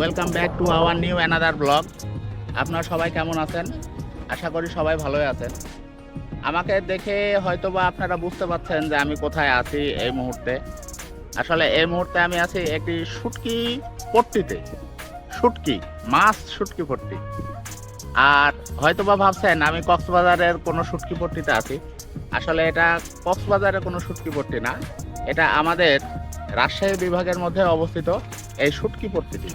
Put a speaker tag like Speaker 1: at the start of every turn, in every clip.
Speaker 1: Welcome back to our new another blog. আপনারা সবাই কেমন আছেন? আশা করি সবাই ভালোই আছেন। আমাকে দেখে হয়তোবা আপনারা বুঝতে পারছেন যে আমি কোথায় আছি এই মুহূর্তে। আসলে এই মুহূর্তে আমি আছি একটি শুটকি পট্টিতে, শুটকি মাছ শুটকি পট্টি। আর হয়তোবা ভাবছেন আমি কক্সবাজারের কোনো শুটকি পট্টিতে আছি। আসলে এটা কক্সবাজারের কোনো শুটকি পট্টি না, এটা আমাদের রাজশাহী বিভাগের মধ্যে অবস্থিত এই শুটকি পট্টিটি।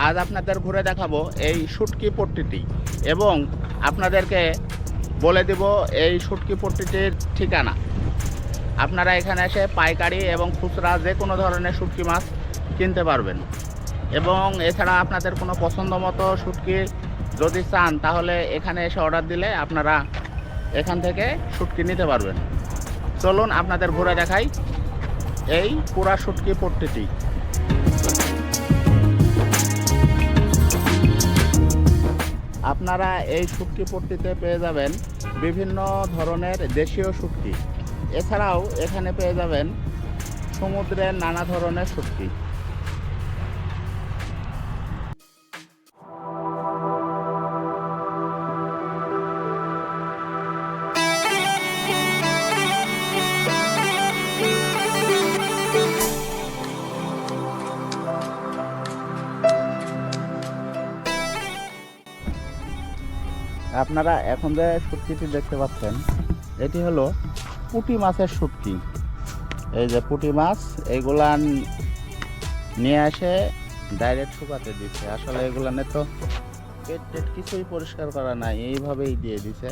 Speaker 1: আজ আপনাদের ঘুরে দেখাবো এই শুটকি পট্টিটি এবং আপনাদেরকে বলে দিব এই শুটকি পট্টিটির ঠিকানা। আপনারা এখানে এসে পাইকারি এবং খুচরা যে কোনো ধরনের শুটকি মাছ কিনতে পারবেন এবং এছাড়া আপনাদের কোনো পছন্দ মতো শুটকি যদি চান তাহলে এখানে এসে অর্ডার দিলে আপনারা এখান থেকে শুটকি নিতে পারবেন। চলুন আপনাদের ঘুরে দেখাই এই পুরা শুটকি পট্টিটি। আপনারা এই শুটকি পট্টিতে পেয়ে যাবেন বিভিন্ন ধরনের দেশীয় শুটকি, এছাড়াও এখানে পেয়ে যাবেন সমুদ্রের নানা ধরনের শুটকি। আপনারা এখন যে শুটকিটি দেখতে পাচ্ছেন এটি হলো পুঁটি মাছের শুটকি। এই যে পুঁটি মাছ, এগুলান নিয়ে আসে ডাইরেক্ট শুকাতে দিচ্ছে। আসলে এগুলানে তো পেট টেট কিছুই পরিষ্কার করা নাই, এইভাবেই দিয়ে দিছে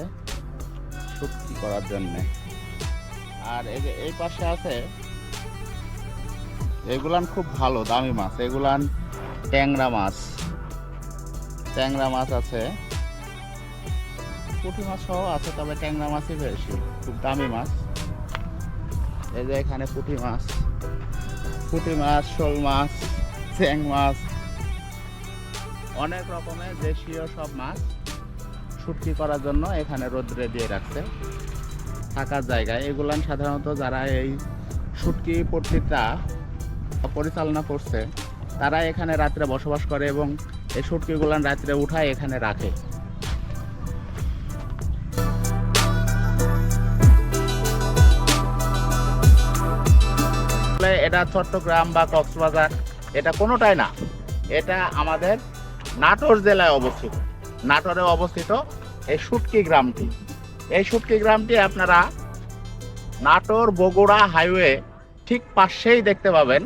Speaker 1: শুটকি করার জন্যে। আর এই যে এই পাশে আছে এগুলান খুব ভালো দামি মাছ, এগুলান ট্যাংরা মাছ, ট্যাংরা মাছ আছে, পুঁটি মাছ সহ আছে, তবে ট্যাংরা মাছই বেশি, খুব দামি মাছ। এই যে এখানে পুঁটি মাছ, শোল মাছ, চ্যাং মাছ, অনেক রকমের দেশীয় সব মাছ শুটকি করার জন্য এখানে রোদ্রে দিয়ে রাখছে থাকার জায়গায়। এগুলান সাধারণত যারা এই শুটকি পট্টিটা পরিচালনা করছে তারা এখানে রাত্রে বসবাস করে এবং এই শুটকিগুলান রাত্রে উঠায় এখানে রাখে। এটা চট্টগ্রাম বা কক্সবাজার এটা কোনোটাই না, এটা আমাদের নাটোর জেলায় অবস্থিত। নাটোরে অবস্থিত এই শুটকি গ্রামটি। এই শুটকি গ্রামটি আপনারা নাটোর বগুড়া হাইওয়ে ঠিক পাশেই দেখতে পাবেন,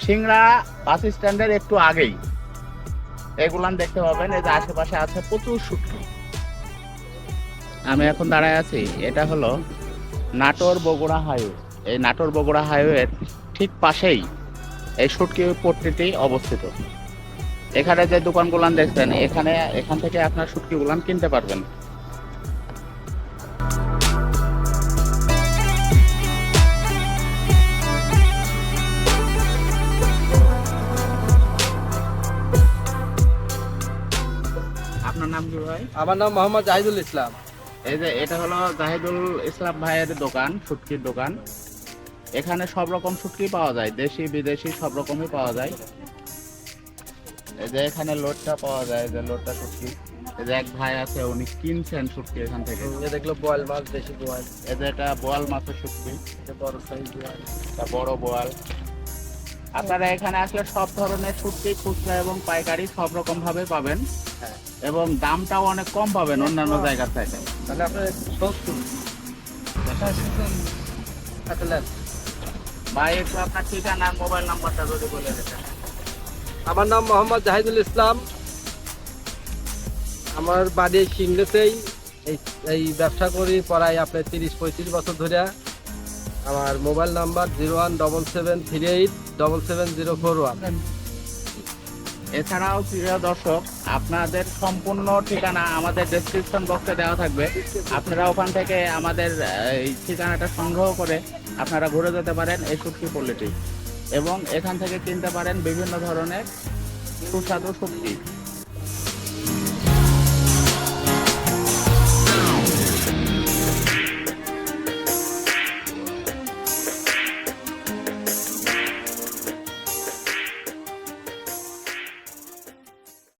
Speaker 1: সিংড়া বাস স্ট্যান্ডের একটু আগেই এগুলান দেখতে পাবেন। এই যে আশেপাশে আছে প্রচুর শুটকি। আমি এখন দাঁড়ায় আছি, এটা হলো নাটোর বগুড়া হাইওয়ে। এই নাটোর বগুড়া হাইওয়ের ঠিক পাশেই এই শুটকি পট্টিটি অবস্থিত। এখানে যে দোকানগুলান দেখছেন এখান থেকে আপনার শুটকিগুলান কিনতে পারবেন। আপনার নাম কি ভাই?
Speaker 2: আমার নাম মোহাম্মদ জাহিদুল ইসলাম।
Speaker 1: এই যে এটা হলো জাহিদুল ইসলাম ভাইয়ের দোকান, শুটকির দোকান। এখানে সব রকম শুটকি পাওয়া যায়, দেশি বিদেশি সব রকমই পাওয়া যায়। এই যে এখানে লোডটা পাওয়া যায়, যে লোডটা শুটকি। এই যে এক ভাই আছে উনি কিনছেন শুটকি এখান থেকে।
Speaker 2: এ দেখলো বোয়াল মাছ, দেশি বোয়াল।
Speaker 1: এই যে এটা বোয়াল মাছের শুটকি,
Speaker 2: এটা বড় সাইজ বোয়াল।
Speaker 1: এটা বড় বোয়াল। আপনারা এখানে আসলে সব ধরনের শুটকি খুচরা এবং পাইকারি সব রকম ভাবে পাবেন
Speaker 2: হ্যাঁ।
Speaker 1: এবং দামটাও অনেক কম পাবেন অন্যান্য জায়গার থেকে।
Speaker 2: তাহলে আপনার সস্তা।
Speaker 1: ভাই একটু আপনার ঠিকানা মোবাইল নাম্বারটা যদি বলে দিতেন।
Speaker 2: আমার নাম মোহাম্মদ জাহিদুল ইসলাম। আমার বাড়ি সিংড়াতেই। এই ব্যবসা করি প্রায় আপনার 30-35 বছর ধরে। আমার মোবাইল নাম্বার 017738777041।
Speaker 1: এছাড়াও প্রিয় দর্শক, আপনাদের সম্পূর্ণ ঠিকানা আমাদের ডেসক্রিপশন বক্সে দেওয়া থাকবে। আপনারা ওখান থেকে আমাদের এই ঠিকানাটা সংগ্রহ করে আপনারা ঘুরে যেতে পারেন এই শুটকি পল্লীটি এবং এখান থেকে কিনতে পারেন বিভিন্ন ধরনের সুস্বাদু শুটকি।